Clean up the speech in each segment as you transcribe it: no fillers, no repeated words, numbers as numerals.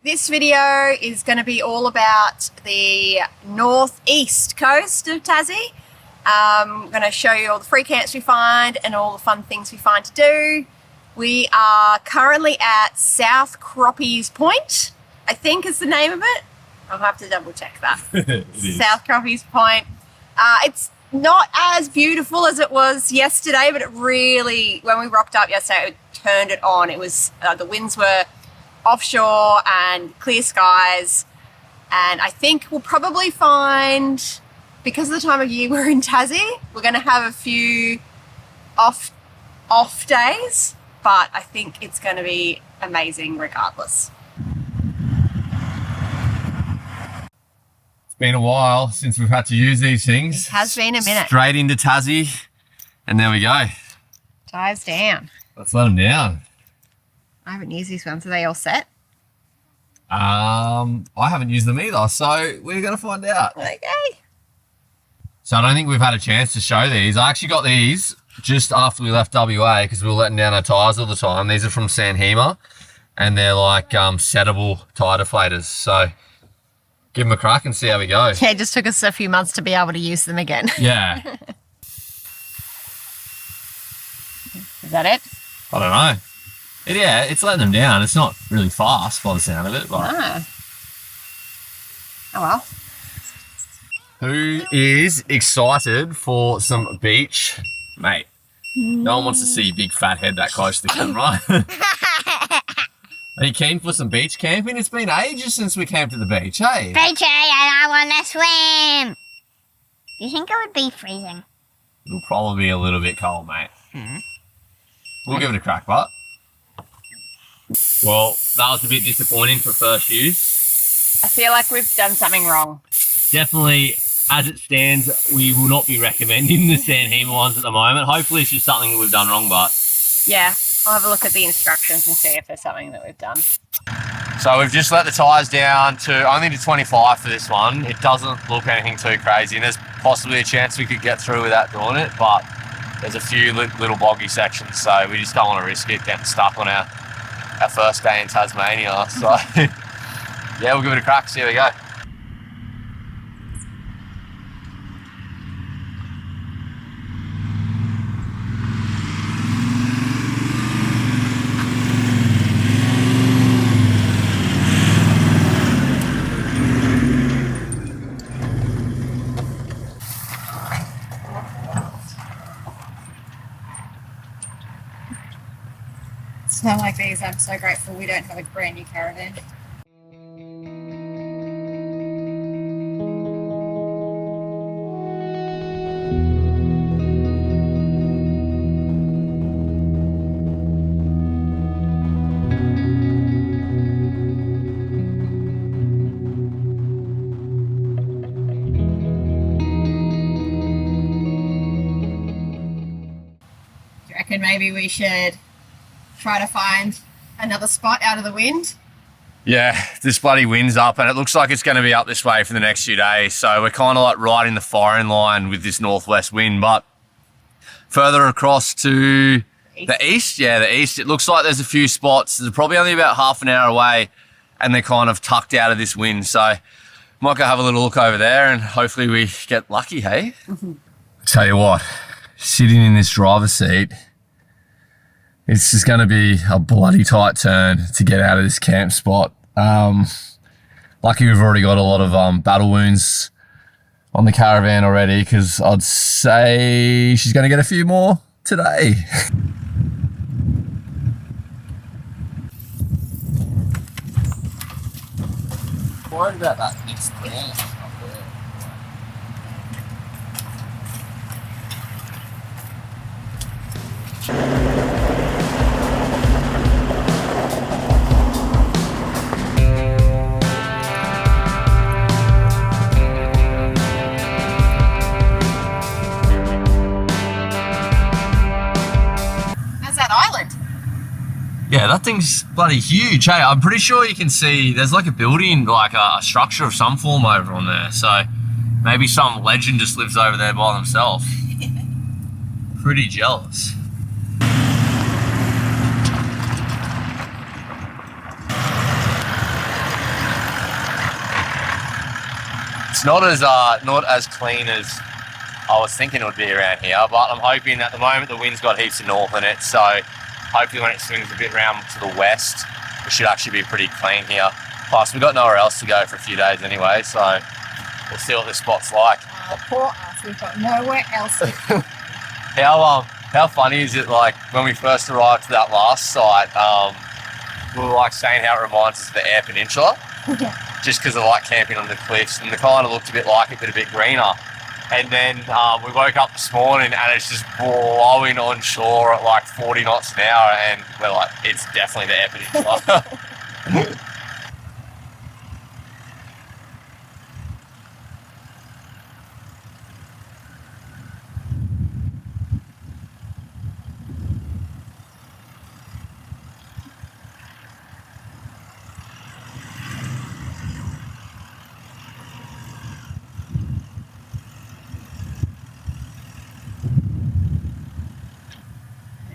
This video is going to be all about the northeast coast of Tassie. I'm going to show you all the free camps we find and all the fun things we find to do. We are currently at South Croppies Point, I think is the name of it. I'll have to double check that. South Croppies Point. It's not as beautiful as it was yesterday, but it really, when we rocked up yesterday, it turned it on. It was, the winds were offshore and clear skies, and I think we'll probably find, because of the time of year we're in Tassie, we're going to have a few off days, but I think it's going to be amazing regardless. It's been a while since we've had to use these things. It has been a minute. Straight into Tassie, and there we go. Dives down. Let's let them down. I haven't used these ones. Are they all set? I haven't used them either, so we're going to find out. Okay. So I don't think we've had a chance to show these. I actually got these just after we left WA because we were letting down our tyres all the time. These are from Sanhema, and they're like settable tyre deflators. So give them a crack and see how we go. Yeah, it just took us a few months to be able to use them again. Yeah. Is that it? I don't know. Yeah, it's letting them down. It's not really fast by the sound of it. But Oh well. Who is excited for some beach? Mate, no one wants to see your big fat head that close to the camera. Are you keen for some beach camping? It's been ages since we camped at the beach, hey? Beachy, and I want to swim. Do you think it would be freezing? It'll probably be a little bit cold, mate. We'll give it a crack, but. Well, that was a bit disappointing for first use. I feel like we've done something wrong. Definitely, as it stands, we will not be recommending the Sanhema ones at the moment. Hopefully it's just something that we've done wrong, but... Yeah, I'll have a look at the instructions and see if there's something that we've done. So we've just let the tyres down to only to 25 for this one. It doesn't look anything too crazy, and there's possibly a chance we could get through without doing it, but there's a few little boggy sections, so we just don't want to risk it getting stuck on our first day in Tasmania. So yeah, we'll give it a crack, see how we go. Something like these, I'm so grateful we don't have a brand new Caravan. Do you reckon maybe we should try to find another spot out of the wind? Yeah, this bloody wind's up, and it looks like it's going to be up this way for the next few days. So we're kind of like right in the firing line with this northwest wind. But further across to the east, it looks like there's a few spots. They're probably only about half an hour away, and they're kind of tucked out of this wind. So might go have a little look over there, and hopefully we get lucky, hey? Tell you what, sitting in this driver's seat, it's just going to be a bloody tight turn to get out of this camp spot. Lucky we've already got a lot of battle wounds on the Caravan already, because I'd say she's going to get a few more today. Worried about that next branch up there. Yeah, that thing's bloody huge. Hey, I'm pretty sure you can see there's like a building, like a structure of some form over on there. So maybe some legend just lives over there by themselves. Pretty jealous. It's not as clean as I was thinking it would be around here, but I'm hoping at the moment the wind's got heaps of north in it, so hopefully when it swings a bit round to the west, it should actually be pretty clean here. Plus, we've got nowhere else to go for a few days anyway, so we'll see what this spot's like. Poor us, we've got nowhere else to go. How funny is it, like, when we first arrived to that last site, we were like saying how it reminds us of the Eyre Peninsula, just because of like camping on the cliffs, and the kind of looked a bit like it, but a bit greener. And then we woke up this morning and it's just blowing on shore at like 40 knots an hour, and we're like, it's definitely the Eyre Peninsula.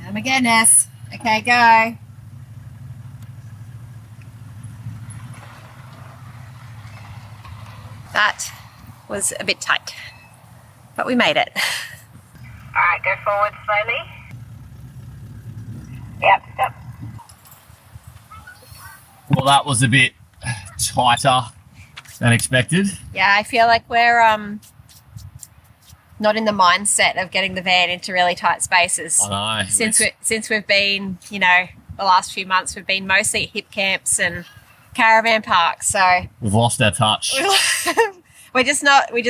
Oh my goodness. Okay, go. That was a bit tight, but we made it. All right, go forward slowly. Yep. Well, that was a bit tighter than expected. Yeah, I feel like we're not in the mindset of getting the van into really tight spaces. I know. Since we've been, you know, the last few months we've been mostly at hip camps and caravan parks, so We've lost our touch. we just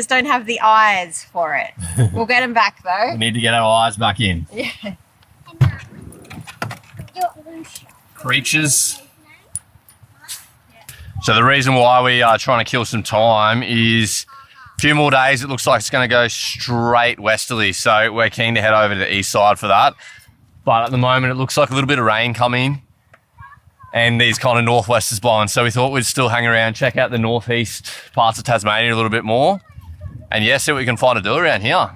don't have the eyes for it. We'll get them back though. We need to get our eyes back in. Yeah. Creatures. So the reason why we are trying to kill some time is a few more days. It looks like it's going to go straight westerly, so we're keen to head over to the east side for that. But at the moment, it looks like a little bit of rain coming, and these kind of northwesters blowing. So we thought we'd still hang around, check out the northeast parts of Tasmania a little bit more, and yeah, see what we can find to do around here.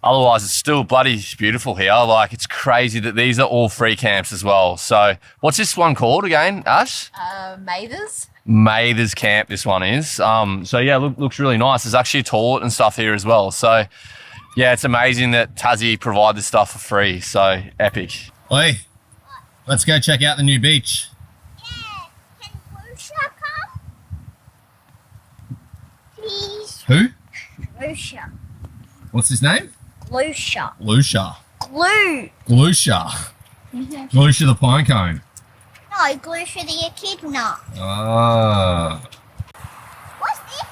Otherwise, it's still bloody beautiful here. Like, it's crazy that these are all free camps as well. So what's this one called again, Ash? Mathers. Mathers Camp, this one is. So yeah, looks really nice. There's actually a toilet and stuff here as well. So yeah, it's amazing that Tassie provide this stuff for free. So epic. Oi, let's go check out the new beach. Yeah, can Lucia come? Please. Who? Lucia. What's his name? Lucia. Lucia. Lucia the pine cone. No, Lucia the echidna. Ah. What's this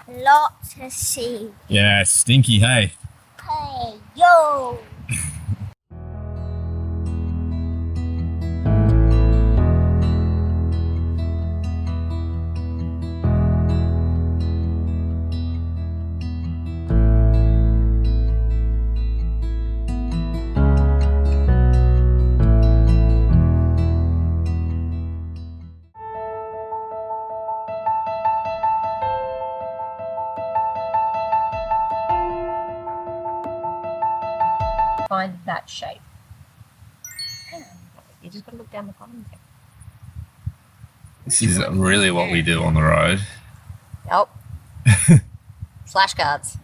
for? Lots to see. Yeah, stinky, hey. Hey, yo. Find that shape. You just got to look down the bottom there. This is really what we do on the road. Yep. Flashcards.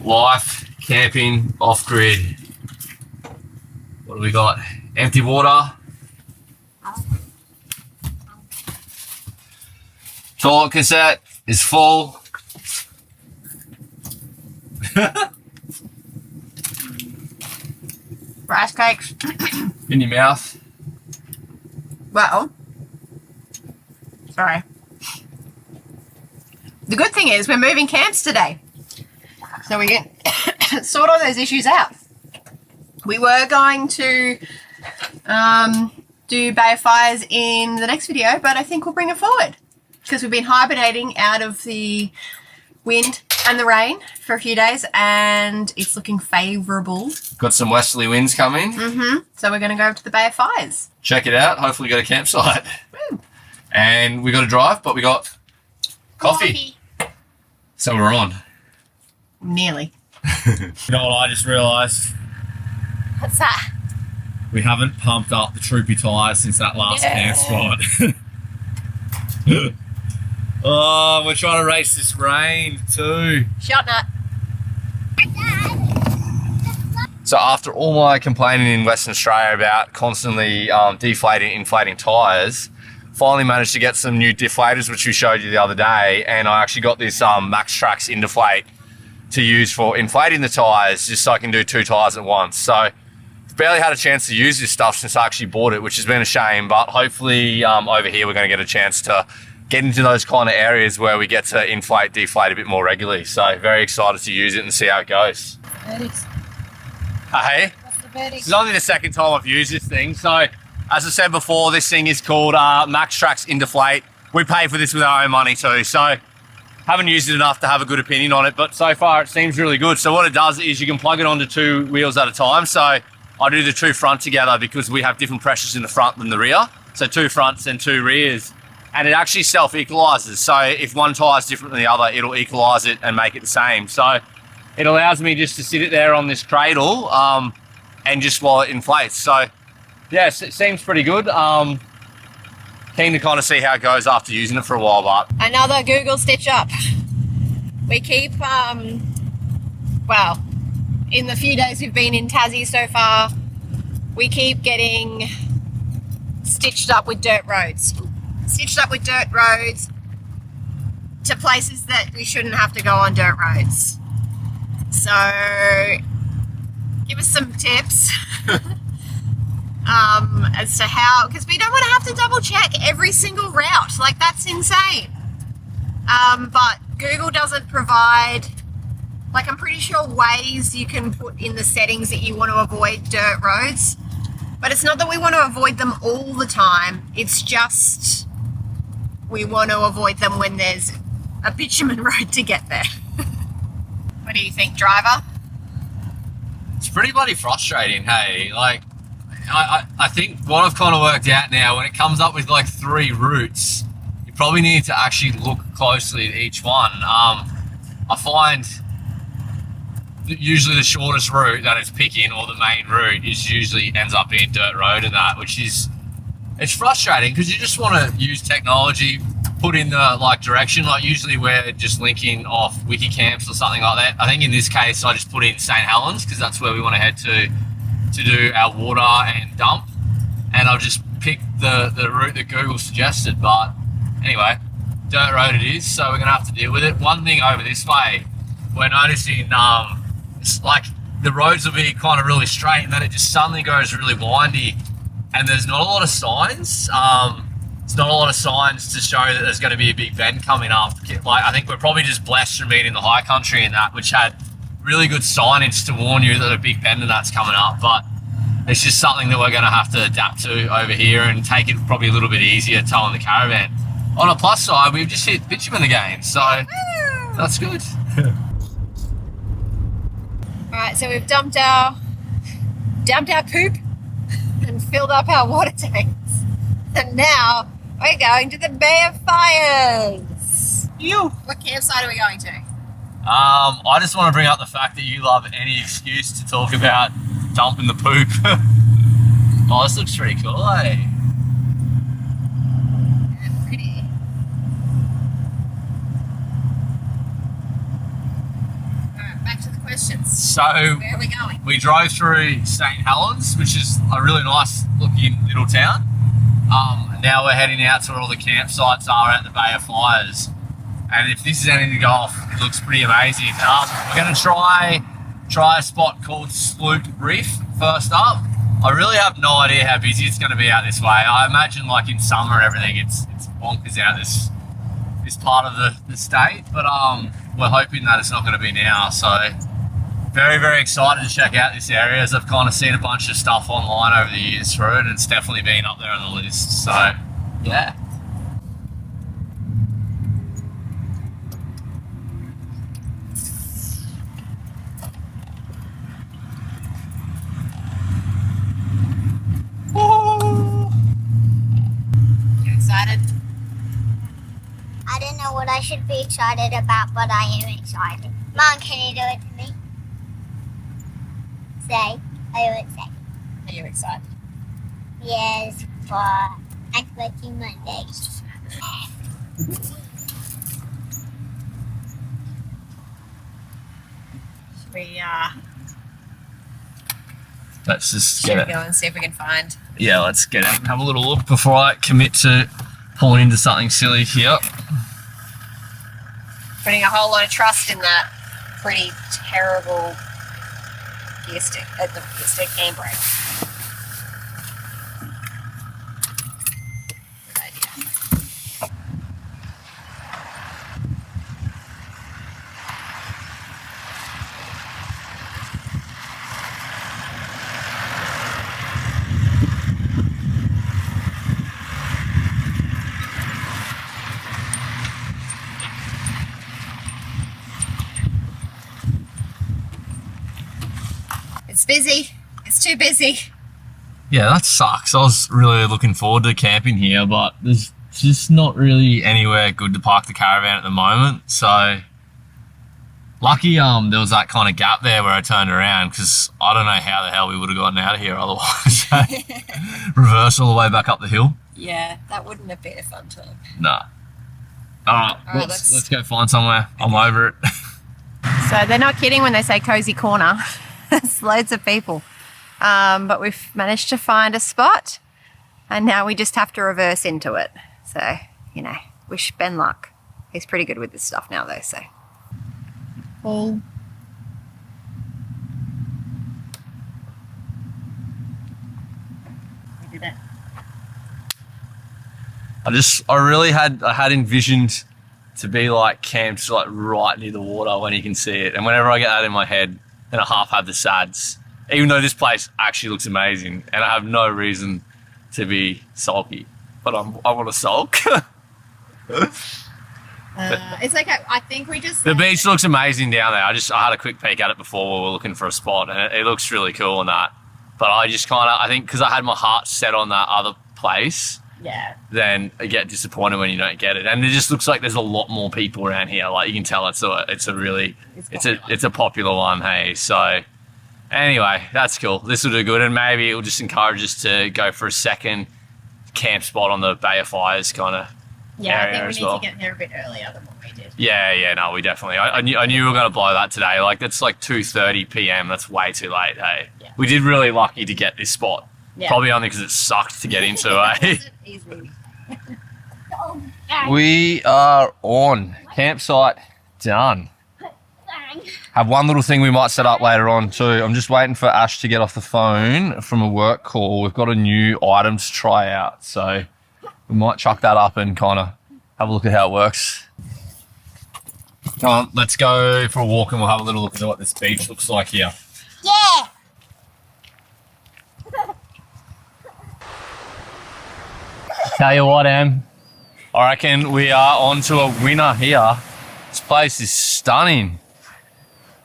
Life, camping, off-grid. What do we got? Empty water. Toilet cassette is full. Rice cakes. In your mouth. Well, sorry. The good thing is we're moving camps today, so we can sort all those issues out. We were going to do Bay of Fires in the next video, but I think we'll bring it forward because we've been hibernating out of the wind and the rain for a few days, and it's looking favourable. Got some westerly winds coming. So we're going to go to the Bay of Fires. Check it out. Hopefully get a campsite. Woo. And we got to drive, but we got coffee. So we're on. Nearly. You know what I just realised? What's that? We haven't pumped up the troopy tyres since that last camp spot. Oh, we're trying to race this rain too. Shot nut. So after all my complaining in Western Australia about constantly deflating, inflating tyres, finally managed to get some new deflators, which we showed you the other day, and I actually got this Max Trax Indeflate to use for inflating the tyres, just so I can do 2 tyres at once. So I've barely had a chance to use this stuff since I actually bought it, which has been a shame, but hopefully over here we're going to get a chance to get into those kind of areas where we get to inflate, deflate a bit more regularly. So very excited to use it and see how it goes. Hey, this is only the second time I've used this thing. So as I said before, this thing is called Max Trax Indeflate. We pay for this with our own money too. So haven't used it enough to have a good opinion on it, but so far it seems really good. So what it does is you can plug it onto 2 wheels at a time. So I do the 2 front together because we have different pressures in the front than the rear. So 2 fronts and 2 rears. And it actually self-equalizes. So if one tire is different than the other, it'll equalize it and make it the same. So it allows me just to sit it there on this cradle and just while it inflates. So yes, it seems pretty good. Keen to kind of see how it goes after using it for a while, but Another Google stitch up. We keep, well, in the few days we've been in Tassie so far, we keep getting stitched up with dirt roads. Stitched up with dirt roads to places that we shouldn't have to go on dirt roads. So give us some tips as to how, because we don't want to have to double check every single route. Like, that's insane. But Google doesn't provide, like, I'm pretty sure ways you can put in the settings that you want to avoid dirt roads, but it's not that we want to avoid them all the time. It's just we want to avoid them when there's a bitumen road to get there. What do you think, driver? it's pretty bloody frustrating, hey? Like, I think what I've kind of worked out now, when it comes up with like 3 routes, you probably need to actually look closely at each one. I find usually the shortest route that it's picking, or the main route, is usually ends up being dirt road and that, which is, it's frustrating because you just want to use technology, put in the like direction. Like usually we're just linking off wiki camps or something like that. I think in this case I just put in St. Helens because that's where we want to head to do our water and dump, and I've just picked the route that Google suggested. But anyway, dirt road it is, so we're gonna have to deal with it. One thing over this way, we're noticing it's like the roads will be kind of really straight and then it just suddenly goes really windy, and there's not a lot of signs. It's not a lot of signs to show that there's going to be a big bend coming up. Like, I think we're probably just blessed from being in the high country and that, which had really good signage to warn you that a big bend and that's coming up. But it's just something that we're going to have to adapt to over here and take it probably a little bit easier towing the Caravan. On a plus side, we've just hit bitumen again, so that's good. Alright, so we've dumped our poop and filled up our water tanks. And now we're going to the Bay of Fires. What campsite are we going to? I just want to bring up the fact that you love any excuse to talk about dumping the poop. Oh, this looks pretty cool, eh? Yeah, pretty. Alright, back to the questions. So Where are we going? we drove through St. Helens, which is a really nice looking little town. Now we're heading out to where all the campsites are at the Bay of Fires. And if this is anything to go off, it looks pretty amazing. We're going to try a spot called Sloop Reef first up. I really have no idea how busy it's going to be out this way. I imagine like in summer and everything, it's bonkers out this part of the state. But we're hoping that it's not going to be now. So very, very excited to check out this area, as I've kind of seen a bunch of stuff online over the years through it, and it's definitely been up there on the list. So yeah. You excited? I don't know what I should be excited about, but I am excited. Mom, can you do it to me? Say, I would say. Are you excited? Yes, for Ice Breaking Mondays. Let's just should get we it. go and see if we can find. Yeah, let's get it and have a little look before I commit to pulling into something silly here. Putting a whole lot of trust in that pretty terrible gear stick, the gear stick handbrake. Good idea. It's busy. It's too busy. Yeah, that sucks. I was really looking forward to camping here, but there's just not really anywhere good to park the caravan at the moment. So lucky there was that kind of gap there where I turned around, because I don't know how the hell we would have gotten out of here otherwise. Reverse all the way back up the hill. Yeah, that wouldn't have been a fun time. Nah. Alright, All right, let's go find somewhere. I'm over it. So they're not kidding when they say cozy corner. There's loads of people. But we've managed to find a spot, and now we just have to reverse into it. So, you know, wish Ben luck. He's pretty good with this stuff now though, so. Paul. We did it. I had envisioned to be like camped like right near the water when you can see it. And whenever I get that in my head, then I half have the sads. Even though this place actually looks amazing and I have no reason to be sulky, but I want to sulk. It's okay. I think we just... The beach looks amazing down there. I had a quick peek at it before we were looking for a spot, and it looks really cool and that. But I think because I had my heart set on that other place, Yeah. then I get disappointed when you don't get it. And it just looks like there's a lot more people around here. Like you can tell it's a popular one, hey. So anyway, that's cool. This will do good, and maybe it will just encourage us to go for a second camp spot on the Bay of Fires kind of Yeah, I area think we as need well. to get there a bit earlier than what we did. Yeah, no, we definitely. I knew we were going to blow that today. Like it's like 2:30 p.m. That's way too late. Hey, Yeah. We did really lucky to get this spot. Yeah. Probably only because it sucked to get into. Eh? Easy. We are on campsite done. Have one little thing we might set up later on too. I'm just waiting for Ash to get off the phone from a work call. We've got a new item to try out, so we might chuck that up and kind of have a look at how it works. Come on, let's go for a walk and we'll have a little look at what this beach looks like here. Yeah. Tell you what, Em, I reckon we are on to a winner here. This place is stunning.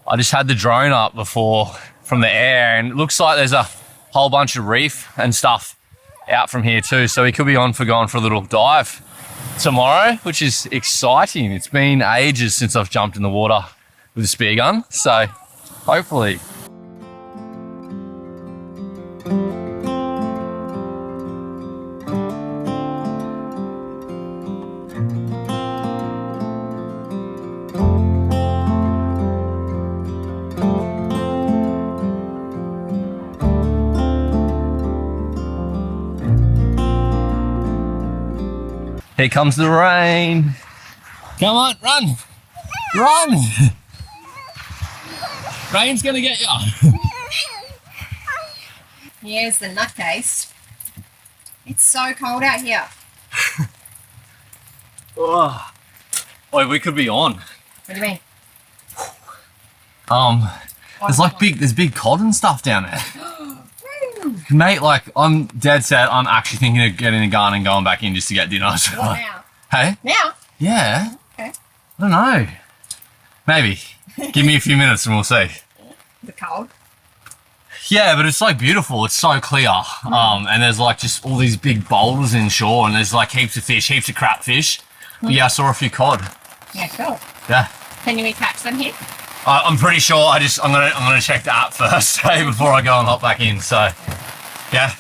I just had the drone up before from the air, and it looks like there's a whole bunch of reef and stuff out from here too. So we could be on for going for a little dive tomorrow, which is exciting. It's been ages since I've jumped in the water with a spear gun. So hopefully. Here comes the rain. Come on, run. Run. Rain's gonna get you. Here's the nutcase. It's so cold out here. Oh. Wait, we could be on. What do you mean? There's big cod and stuff down there. Mate, like, I'm dead set. I'm actually thinking of getting a gun and going back in just to get dinner. What now? Hey? Now? Yeah. Okay. I don't know. Maybe. Give me a few minutes and we'll see. The cold. Yeah, but it's like beautiful. It's so clear. And there's like just all these big boulders inshore, and there's like heaps of fish, heaps of crap fish. But yeah, I saw a few cod. Yeah, cool. Yeah. Can you catch them here? I'm pretty sure. I'm gonna check the app first before I go and hop back in. So, yeah.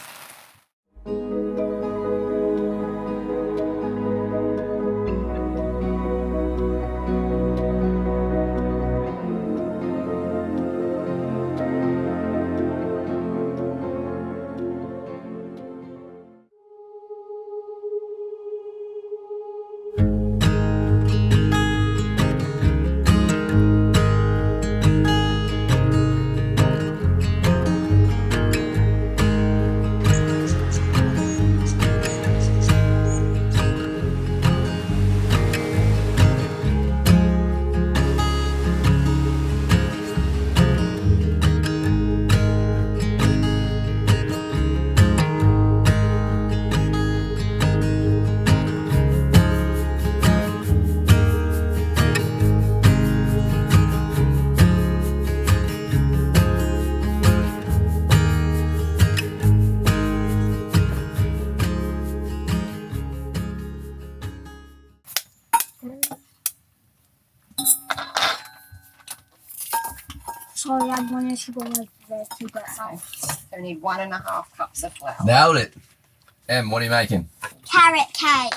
sorry, I wanted to go over there to get some. So we need 1.5 cups of flour. Nailed it. Em, what are you making? Carrot cake.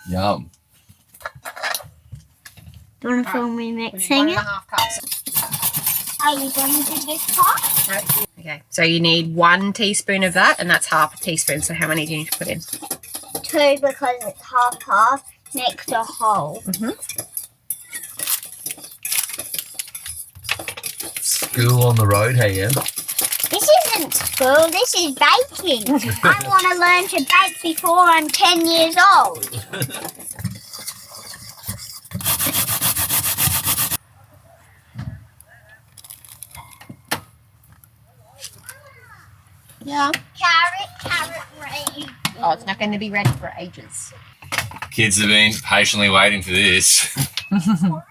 Yum. Do you want to film me We need mixing it? 1.5 cups. Are you going to do this part? Okay, so you need 1 teaspoon of that, and that's half a teaspoon. So how many do you need to put in? 2 because it's half. Makes a whole. School on the road, hey, Em. This isn't school, this is baking. I want to learn to bake before I'm 10 years old. Yeah. Carrot ready. Oh, it's not going to be ready for ages. Kids have been patiently waiting for this. Yeah,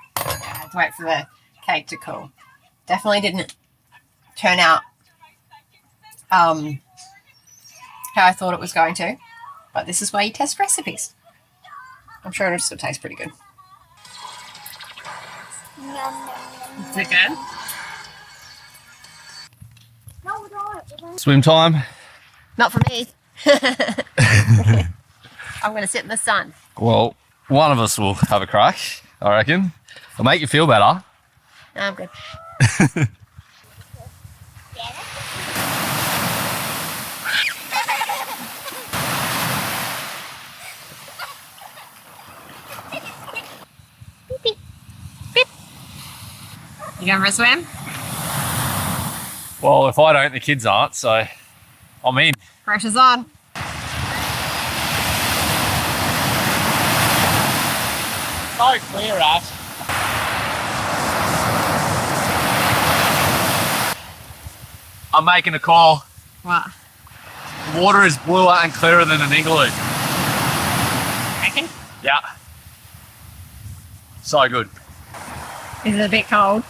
let's wait for the cake to cool. Definitely didn't turn out how I thought it was going to, but this is why you test recipes. I'm sure it'll still taste pretty good. Yum, yum, yum. Is it good? No, don't. Swim time. Not for me. I'm going to sit in the sun. Well, one of us will have a crack, I reckon. It'll make you feel better. No, I'm good. You going for a swim? Well, if I don't, the kids aren't, so I'm in. Pressure's on. So clear, Ash. I'm making a call. What? The water is bluer and clearer than an igloo. Reckon? Yeah. So good. Is it a bit cold?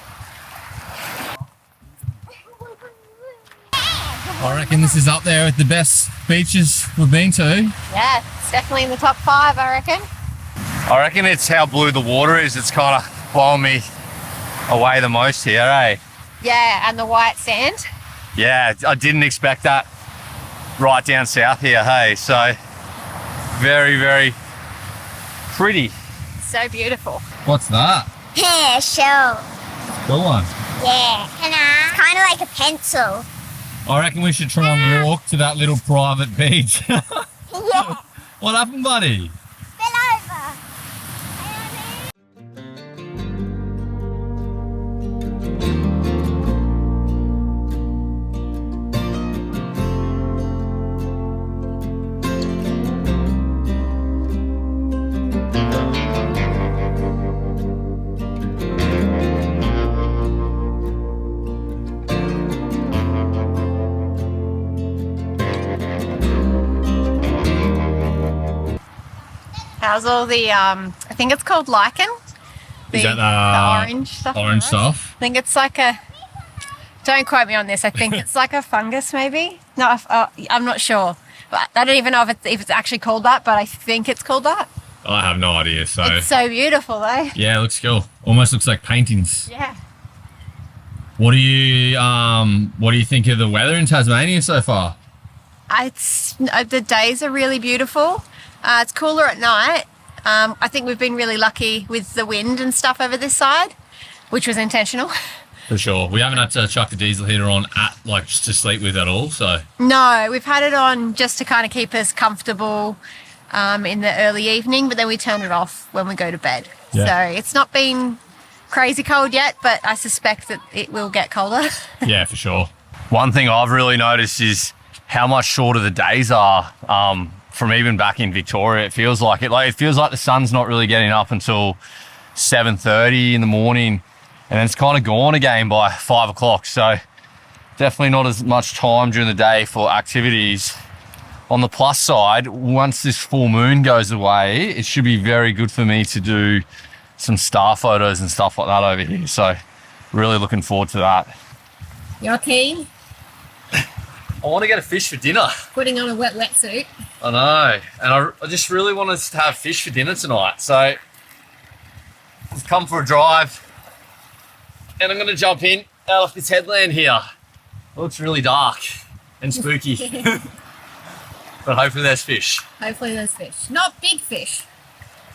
I reckon this is up there with the best beaches we've been to. Yeah, it's definitely in the top 5, I reckon. I reckon it's how blue the water is. It's kind of blowing me away the most here, eh? Yeah, and the white sand. Yeah, I didn't expect that right down south here, hey? So, very, very pretty. So beautiful. What's that? Yeah, sure. Cool one. Yeah. Kind of like a pencil. I reckon we should try and walk to that little private beach. Yeah. What happened, buddy? Spill over. How's all the, I think it's called lichen? Is that the orange stuff? orange stuff? I think it's like a, don't quote me on this, I think it's like a fungus maybe? No, I'm not sure. But I don't even know if it's actually called that, but I think it's called that. I have no idea, so. It's so beautiful though. Yeah, it looks cool. Almost looks like paintings. Yeah. What do you think of the weather in Tasmania so far? The days are really beautiful. It's cooler at night. I think we've been really lucky with the wind and stuff over this side, which was intentional. For sure. We haven't had to chuck the diesel heater on just to sleep with at all, so. No, we've had it on just to kind of keep us comfortable in the early evening, but then we turn it off when we go to bed. Yeah. So it's not been crazy cold yet, but I suspect that it will get colder. Yeah, for sure. One thing I've really noticed is how much shorter the days are from even back in Victoria. It feels like it feels like the sun's not really getting up until 7:30 in the morning, and then it's kind of gone again by 5 o'clock. So definitely not as much time during the day for activities. On the plus side, once this full moon goes away, it should be very good for me to do some star photos and stuff like that over here. So really looking forward to that. You're keen? I want to get a fish for dinner. Putting on a wet wetsuit. I know, and I just really want us to have fish for dinner tonight. So let's come for a drive, and I'm going to jump in out of this headland here. It looks really dark and spooky. But hopefully there's fish. Hopefully there's fish. Not big fish.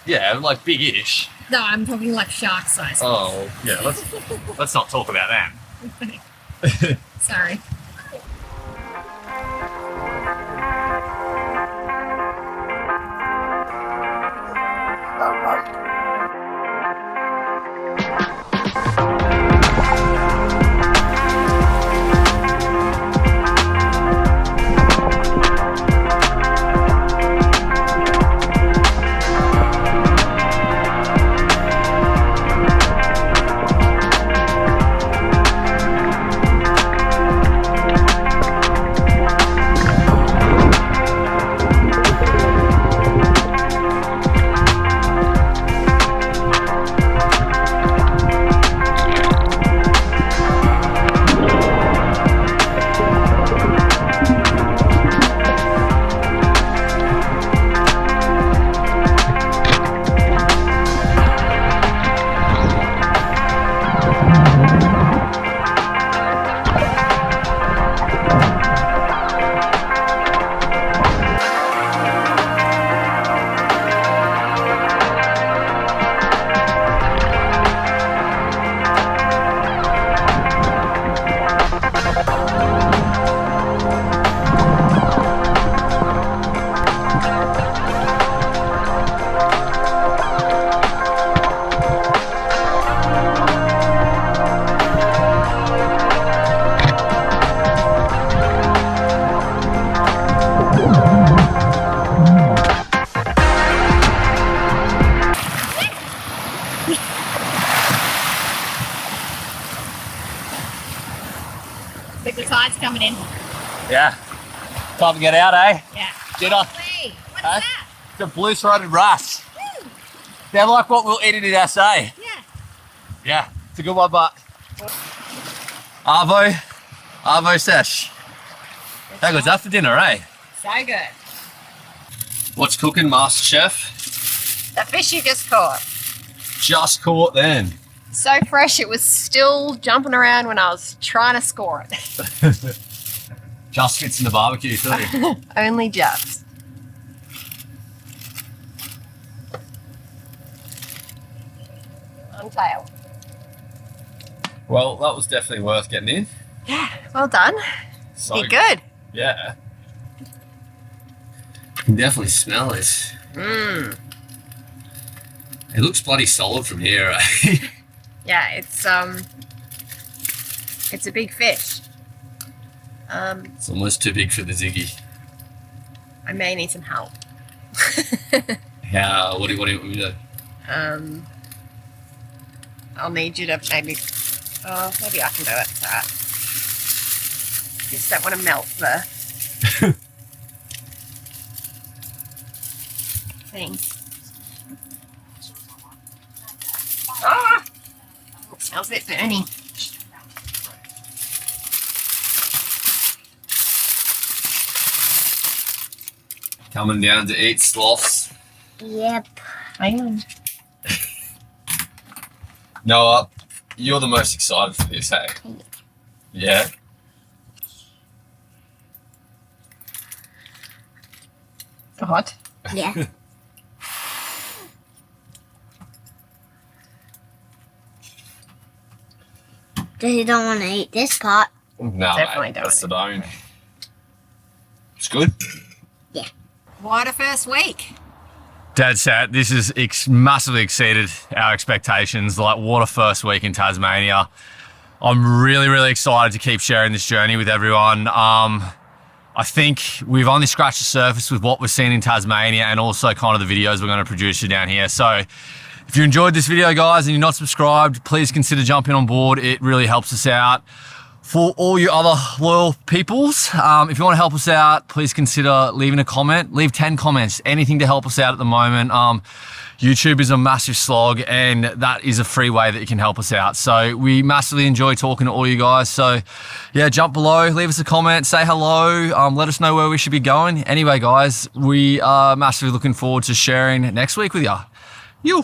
Yeah, like big-ish. No, I'm talking like shark size. Oh, yeah, let's not talk about that. Sorry. Think the tide's coming in. Yeah. Time to get out, eh? Yeah. Get on. Hey, what is Huh? that? The blue-throated wrasse. Woo. They're like what we'll eat in SA. Yeah. Yeah, it's a good one, but Arvo sesh. How good's that for dinner, eh? So good. What's cooking, Master Chef? The fish you just caught. Just caught then. So fresh, it was still jumping around when I was trying to score it. Just fits in the barbecue too. Only just. On tail. Well, that was definitely worth getting in. Yeah, well done. So Be good. Yeah. You can definitely smell it. Mmm. It looks bloody solid from here, eh? Yeah, it's a big fish. It's almost too big for the Ziggy. I may need some help. How? What do you want me to do? I'll need you to maybe. Oh, maybe I can do it. It's alright. Just don't want to melt the thing. Ah! It smells a bit burny. Coming down to eat sloths. Yep. Hang on. Noah, you're the most excited for this, hey? Yeah? Hot. Yeah. You don't want to eat this part. No, Definitely mate, don't. that's the bone. It's good. What a first week. Dead set. This has massively exceeded our expectations. Like, what a first week in Tasmania. I'm really, really excited to keep sharing this journey with everyone. I think we've only scratched the surface with what we're seeing in Tasmania and also kind of the videos we're going to produce for down here. So if you enjoyed this video, guys, and you're not subscribed, please consider jumping on board. It really helps us out. For all you other loyal peoples, if you want to help us out, please consider leaving a comment. Leave 10 comments, anything to help us out at the moment. YouTube is a massive slog, and that is a free way that you can help us out. So we massively enjoy talking to all you guys. So yeah, jump below, leave us a comment, say hello, let us know where we should be going. Anyway, guys, we are massively looking forward to sharing next week with you.